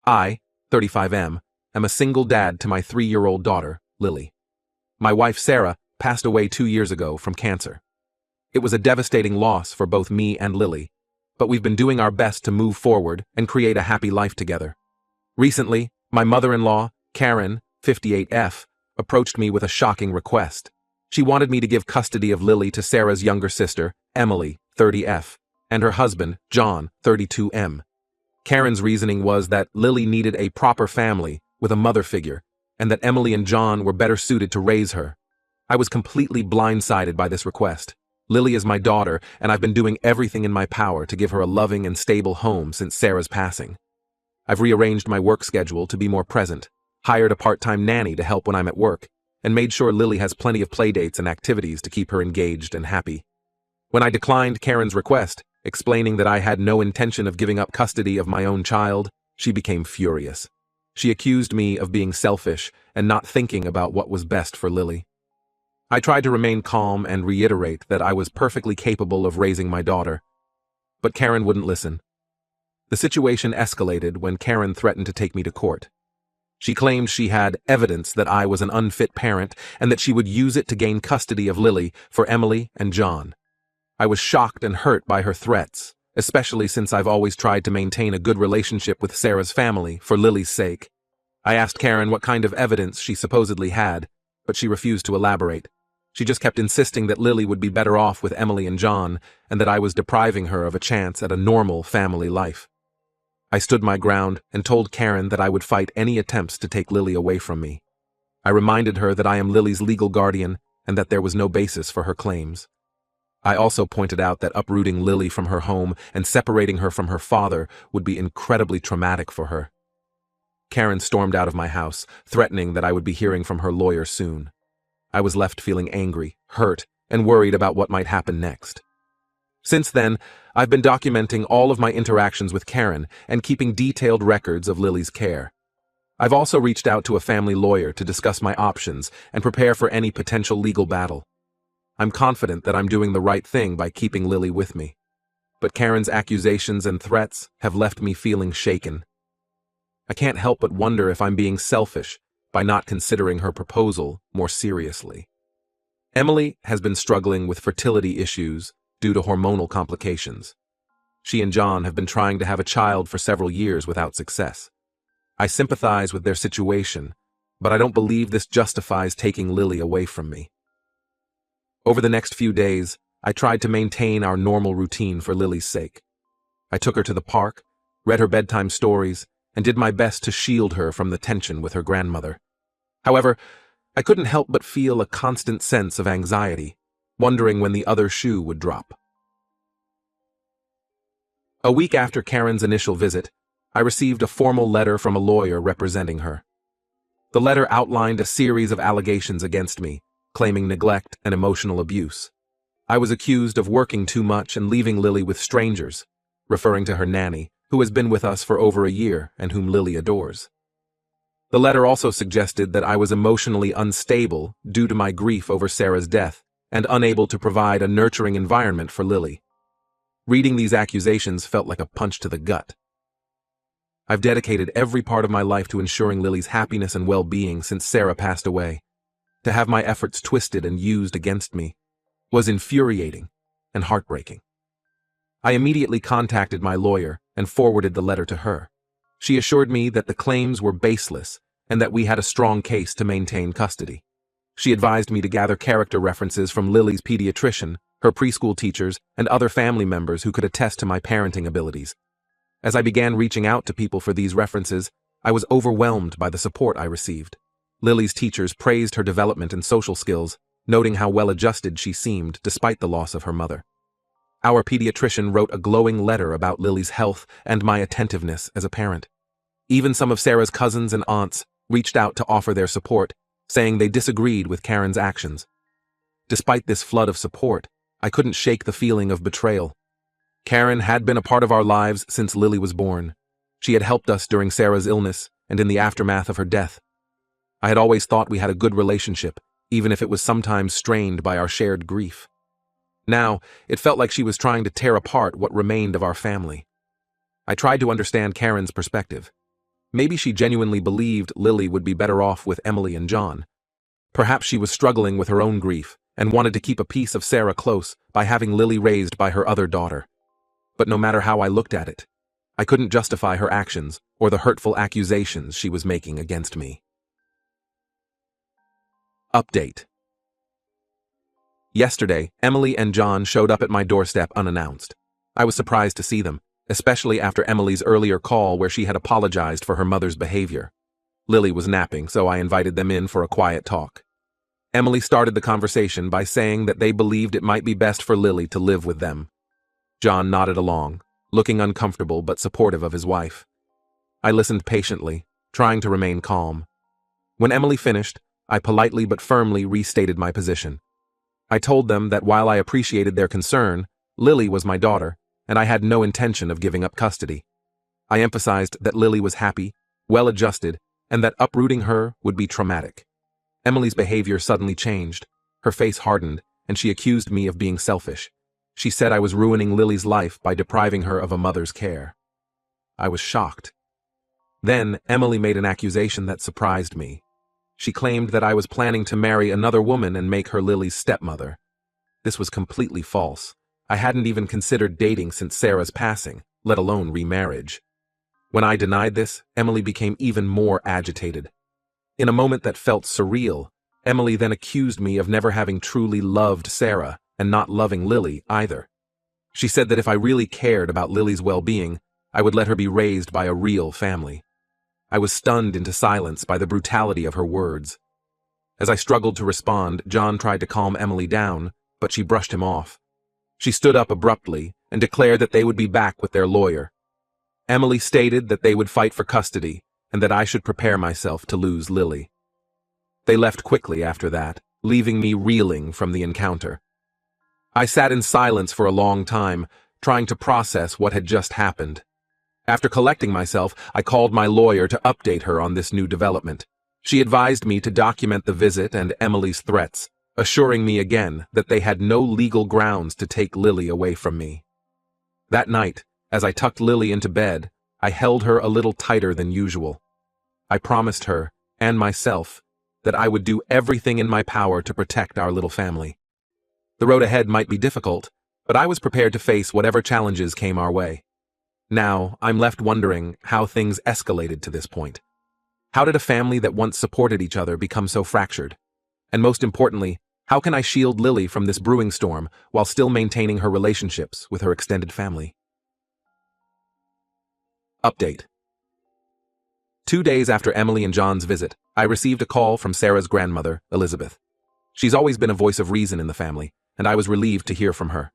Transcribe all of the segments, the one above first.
I, 35M, am a single dad to my 3-year-old daughter, Lily. My wife, Sarah, passed away 2 years ago from cancer. It was a devastating loss for both me and Lily, but we've been doing our best to move forward and create a happy life together. Recently, my mother-in-law, Karen, 58F, approached me with a shocking request. She wanted me to give custody of Lily to Sarah's younger sister, Emily, 30F, and her husband, John, 32M. Karen's reasoning was that Lily needed a proper family with a mother figure, and that Emily and John were better suited to raise her. I was completely blindsided by this request. Lily is my daughter, and I've been doing everything in my power to give her a loving and stable home since Sarah's passing. I've rearranged my work schedule to be more present, hired a part-time nanny to help when I'm at work, and made sure Lily has plenty of playdates and activities to keep her engaged and happy. When I declined Karen's request, explaining that I had no intention of giving up custody of my own child, she became furious. She accused me of being selfish and not thinking about what was best for Lily. I tried to remain calm and reiterate that I was perfectly capable of raising my daughter, but Karen wouldn't listen. The situation escalated when Karen threatened to take me to court. She claimed she had evidence that I was an unfit parent and that she would use it to gain custody of Lily for Emily and John. I was shocked and hurt by her threats, especially since I've always tried to maintain a good relationship with Sarah's family for Lily's sake. I asked Karen what kind of evidence she supposedly had, but she refused to elaborate. She just kept insisting that Lily would be better off with Emily and John, and that I was depriving her of a chance at a normal family life. I stood my ground and told Karen that I would fight any attempts to take Lily away from me. I reminded her that I am Lily's legal guardian and that there was no basis for her claims. I also pointed out that uprooting Lily from her home and separating her from her father would be incredibly traumatic for her. Karen stormed out of my house, threatening that I would be hearing from her lawyer soon. I was left feeling angry, hurt, and worried about what might happen next. Since then, I've been documenting all of my interactions with Karen and keeping detailed records of Lily's care. I've also reached out to a family lawyer to discuss my options and prepare for any potential legal battle. I'm confident that I'm doing the right thing by keeping Lily with me, but Karen's accusations and threats have left me feeling shaken. I can't help but wonder if I'm being selfish by not considering her proposal more seriously. Emily has been struggling with fertility issues due to hormonal complications. She and John have been trying to have a child for several years without success. I sympathize with their situation, but I don't believe this justifies taking Lily away from me. Over the next few days, I tried to maintain our normal routine for Lily's sake. I took her to the park, read her bedtime stories, and did my best to shield her from the tension with her grandmother. However, I couldn't help but feel a constant sense of anxiety, wondering when the other shoe would drop. A week after Karen's initial visit, I received a formal letter from a lawyer representing her. The letter outlined a series of allegations against me, claiming neglect and emotional abuse. I was accused of working too much and leaving Lily with strangers, referring to her nanny, who has been with us for over a year and whom Lily adores. The letter also suggested that I was emotionally unstable due to my grief over Sarah's death and unable to provide a nurturing environment for Lily. Reading these accusations felt like a punch to the gut. I've dedicated every part of my life to ensuring Lily's happiness and well-being since Sarah passed away. To have my efforts twisted and used against me was infuriating and heartbreaking. I immediately contacted my lawyer and forwarded the letter to her. She assured me that the claims were baseless and that we had a strong case to maintain custody. She advised me to gather character references from Lily's pediatrician, her preschool teachers, and other family members who could attest to my parenting abilities. As I began reaching out to people for these references, I was overwhelmed by the support I received. Lily's teachers praised her development and social skills, noting how well-adjusted she seemed despite the loss of her mother. Our pediatrician wrote a glowing letter about Lily's health and my attentiveness as a parent. Even some of Sarah's cousins and aunts reached out to offer their support, saying they disagreed with Karen's actions. Despite this flood of support, I couldn't shake the feeling of betrayal. Karen had been a part of our lives since Lily was born. She had helped us during Sarah's illness and in the aftermath of her death. I had always thought we had a good relationship, even if it was sometimes strained by our shared grief. Now, it felt like she was trying to tear apart what remained of our family. I tried to understand Karen's perspective. Maybe she genuinely believed Lily would be better off with Emily and John. Perhaps she was struggling with her own grief and wanted to keep a piece of Sarah close by having Lily raised by her other daughter. But no matter how I looked at it, I couldn't justify her actions or the hurtful accusations she was making against me. Update. Yesterday, Emily and John showed up at my doorstep unannounced. I was surprised to see them, especially after Emily's earlier call where she had apologized for her mother's behavior. Lily was napping, so I invited them in for a quiet talk. Emily started the conversation by saying that they believed it might be best for Lily to live with them. John nodded along, looking uncomfortable but supportive of his wife. I listened patiently, trying to remain calm. When Emily finished, I politely but firmly restated my position. I told them that while I appreciated their concern, Lily was my daughter, and I had no intention of giving up custody. I emphasized that Lily was happy, well-adjusted, and that uprooting her would be traumatic. Emily's behavior suddenly changed. Her face hardened, and she accused me of being selfish. She said I was ruining Lily's life by depriving her of a mother's care. I was shocked. Then, Emily made an accusation that surprised me. She claimed that I was planning to marry another woman and make her Lily's stepmother. This was completely false. I hadn't even considered dating since Sarah's passing, let alone remarriage. When I denied this, Emily became even more agitated. In a moment that felt surreal, Emily then accused me of never having truly loved Sarah and not loving Lily either. She said that if I really cared about Lily's well-being, I would let her be raised by a real family. I was stunned into silence by the brutality of her words. As I struggled to respond, John tried to calm Emily down, but she brushed him off. She stood up abruptly and declared that they would be back with their lawyer. Emily stated that they would fight for custody and that I should prepare myself to lose Lily. They left quickly after that, leaving me reeling from the encounter. I sat in silence for a long time, trying to process what had just happened. After collecting myself, I called my lawyer to update her on this new development. She advised me to document the visit and Emily's threats, assuring me again that they had no legal grounds to take Lily away from me. That night, as I tucked Lily into bed, I held her a little tighter than usual. I promised her, and myself, that I would do everything in my power to protect our little family. The road ahead might be difficult, but I was prepared to face whatever challenges came our way. Now, I'm left wondering how things escalated to this point. How did a family that once supported each other become so fractured? And most importantly, how can I shield Lily from this brewing storm while still maintaining her relationships with her extended family? Update. 2 days after Emily and John's visit, I received a call from Sarah's grandmother, Elizabeth. She's always been a voice of reason in the family, and I was relieved to hear from her.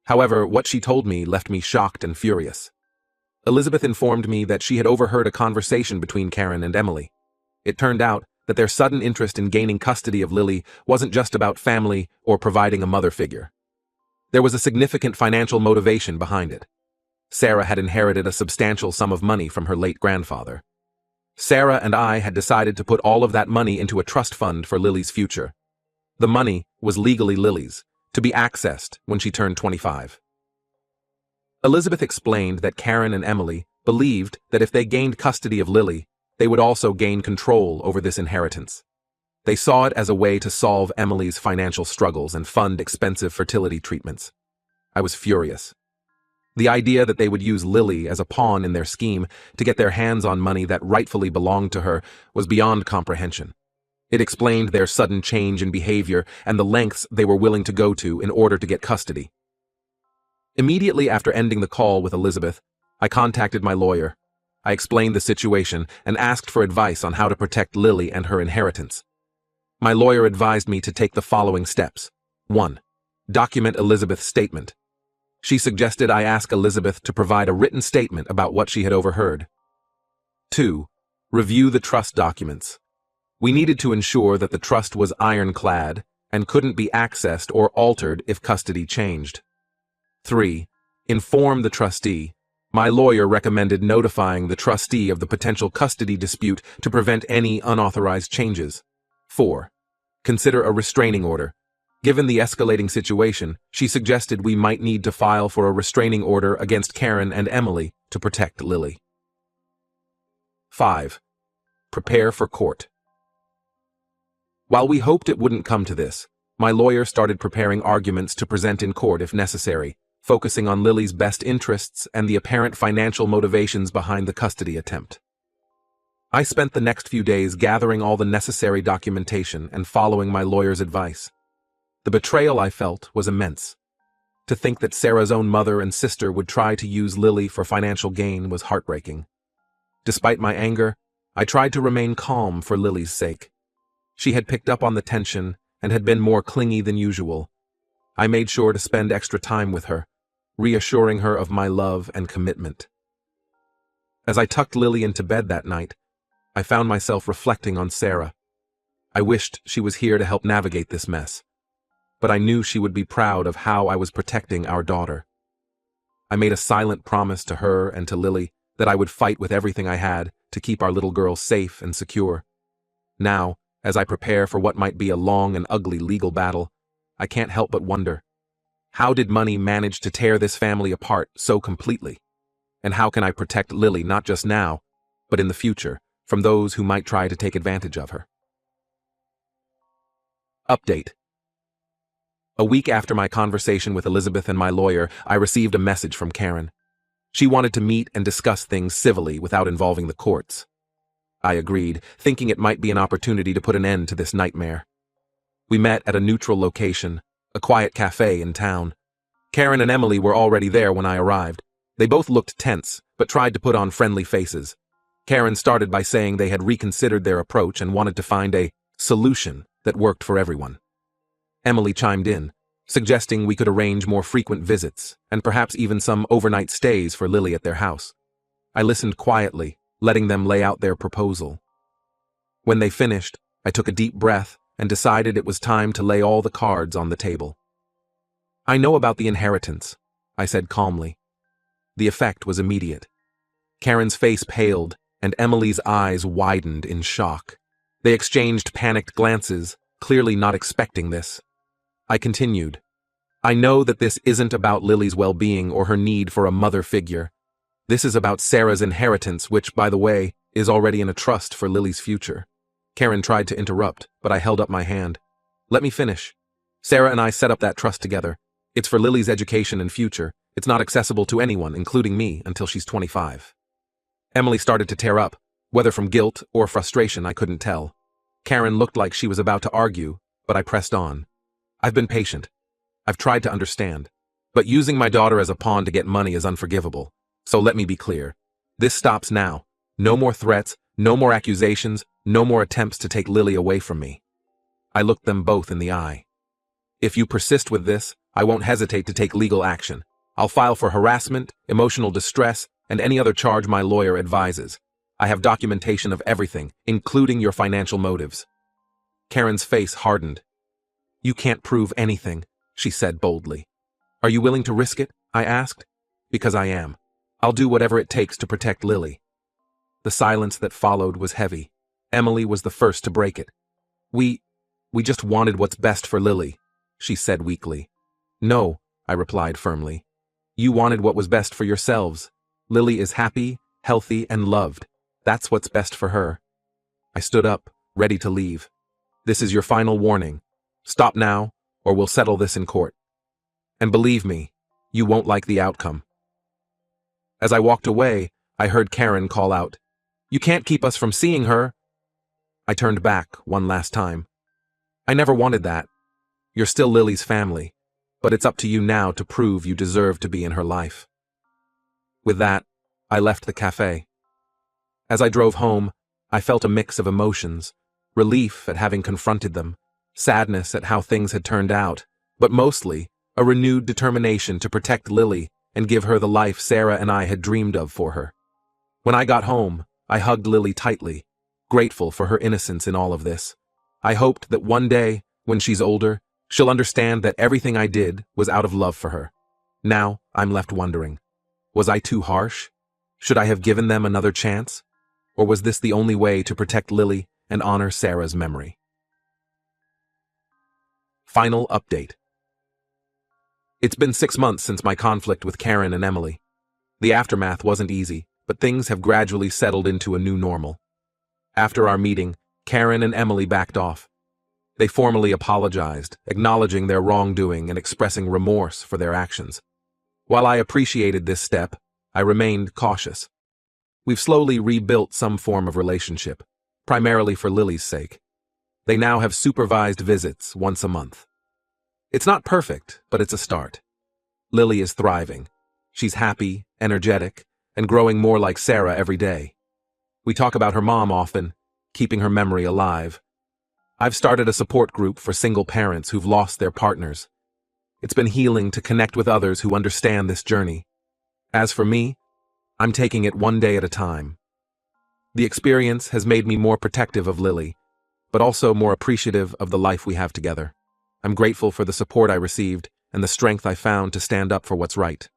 However, what she told me left me shocked and furious. Elizabeth informed me that she had overheard a conversation between Karen and Emily. It turned out that their sudden interest in gaining custody of Lily wasn't just about family or providing a mother figure. There was a significant financial motivation behind it. Sarah had inherited a substantial sum of money from her late grandfather. Sarah and I had decided to put all of that money into a trust fund for Lily's future. The money was legally Lily's, to be accessed when she turned 25. Elizabeth explained that Karen and Emily believed that if they gained custody of Lily, they would also gain control over this inheritance. They saw it as a way to solve Emily's financial struggles and fund expensive fertility treatments. I was furious. The idea that they would use Lily as a pawn in their scheme to get their hands on money that rightfully belonged to her was beyond comprehension. It explained their sudden change in behavior and the lengths they were willing to go to in order to get custody. Immediately after ending the call with Elizabeth, I contacted my lawyer. I explained the situation and asked for advice on how to protect Lily and her inheritance. My lawyer advised me to take the following steps. 1. Document Elizabeth's statement. She suggested I ask Elizabeth to provide a written statement about what she had overheard. 2. Review the trust documents. We needed to ensure that the trust was ironclad and couldn't be accessed or altered if custody changed. 3. Inform the trustee. My lawyer recommended notifying the trustee of the potential custody dispute to prevent any unauthorized changes. 4. Consider a restraining order. Given the escalating situation, she suggested we might need to file for a restraining order against Karen and Emily to protect Lily. 5. Prepare for court. While we hoped it wouldn't come to this, my lawyer started preparing arguments to present in court if necessary, focusing on Lily's best interests and the apparent financial motivations behind the custody attempt. I spent the next few days gathering all the necessary documentation and following my lawyer's advice. The betrayal I felt was immense. To think that Sarah's own mother and sister would try to use Lily for financial gain was heartbreaking. Despite my anger, I tried to remain calm for Lily's sake. She had picked up on the tension and had been more clingy than usual. I made sure to spend extra time with her, reassuring her of my love and commitment. As I tucked Lily into bed that night, I found myself reflecting on Sarah. I wished she was here to help navigate this mess, but I knew she would be proud of how I was protecting our daughter. I made a silent promise to her and to Lily that I would fight with everything I had to keep our little girl safe and secure. Now, as I prepare for what might be a long and ugly legal battle, I can't help but wonder, how did money manage to tear this family apart so completely? And how can I protect Lily not just now, but in the future, from those who might try to take advantage of her? Update. A week after my conversation with Elizabeth and my lawyer, I received a message from Karen. She wanted to meet and discuss things civilly without involving the courts. I agreed, thinking it might be an opportunity to put an end to this nightmare. We met at a neutral location, a quiet cafe in town. Karen and Emily were already there when I arrived. They both looked tense, but tried to put on friendly faces. Karen started by saying they had reconsidered their approach and wanted to find a solution that worked for everyone. Emily chimed in, suggesting we could arrange more frequent visits and perhaps even some overnight stays for Lily at their house. I listened quietly, letting them lay out their proposal. When they finished, I took a deep breath and decided it was time to lay all the cards on the table. "I know about the inheritance," I said calmly. The effect was immediate. Karen's face paled, and Emily's eyes widened in shock. They exchanged panicked glances, clearly not expecting this. I continued, "I know that this isn't about Lily's well-being or her need for a mother figure. This is about Sarah's inheritance, which, by the way, is already in a trust for Lily's future." Karen tried to interrupt, but I held up my hand. "Let me finish. Sarah and I set up that trust together. It's for Lily's education and future. It's not accessible to anyone, including me, until she's 25. Emily started to tear up, whether from guilt or frustration I couldn't tell. Karen looked like she was about to argue, but I pressed on. "I've been patient. I've tried to understand. But using my daughter as a pawn to get money is unforgivable. So let me be clear. This stops now. No more threats, no more accusations, no more attempts to take Lily away from me." I looked them both in the eye. "If you persist with this, I won't hesitate to take legal action. I'll file for harassment, emotional distress, and any other charge my lawyer advises. I have documentation of everything, including your financial motives." Karen's face hardened. "You can't prove anything," she said boldly. "Are you willing to risk it?" I asked. "Because I am. I'll do whatever it takes to protect Lily." The silence that followed was heavy. Emily was the first to break it. We just wanted what's best for Lily," she said weakly. "No," I replied firmly. "You wanted what was best for yourselves. Lily is happy, healthy, and loved. That's what's best for her." I stood up, ready to leave. "This is your final warning. Stop now, or we'll settle this in court. And believe me, you won't like the outcome." As I walked away, I heard Karen call out, "You can't keep us from seeing her." I turned back one last time. "I never wanted that. You're still Lily's family, but it's up to you now to prove you deserve to be in her life." With that, I left the cafe. As I drove home, I felt a mix of emotions, relief at having confronted them, sadness at how things had turned out, but mostly a renewed determination to protect Lily and give her the life Sarah and I had dreamed of for her. When I got home, I hugged Lily tightly, grateful for her innocence in all of this. I hoped that one day, when she's older, she'll understand that everything I did was out of love for her. Now, I'm left wondering, was I too harsh? Should I have given them another chance? Or was this the only way to protect Lily and honor Sarah's memory? Final update. It's been 6 months since my conflict with Karen and Emily. The aftermath wasn't easy, but things have gradually settled into a new normal. After our meeting, Karen and Emily backed off. They formally apologized, acknowledging their wrongdoing and expressing remorse for their actions. While I appreciated this step, I remained cautious. We've slowly rebuilt some form of relationship, primarily for Lily's sake. They now have supervised visits once a month. It's not perfect, but it's a start. Lily is thriving. She's happy, energetic, and growing more like Sarah every day. We talk about her mom often, keeping her memory alive. I've started a support group for single parents who've lost their partners. It's been healing to connect with others who understand this journey. As for me, I'm taking it one day at a time. The experience has made me more protective of Lily, but also more appreciative of the life we have together. I'm grateful for the support I received and the strength I found to stand up for what's right.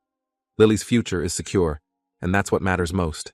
Lily's future is secure, and that's what matters most.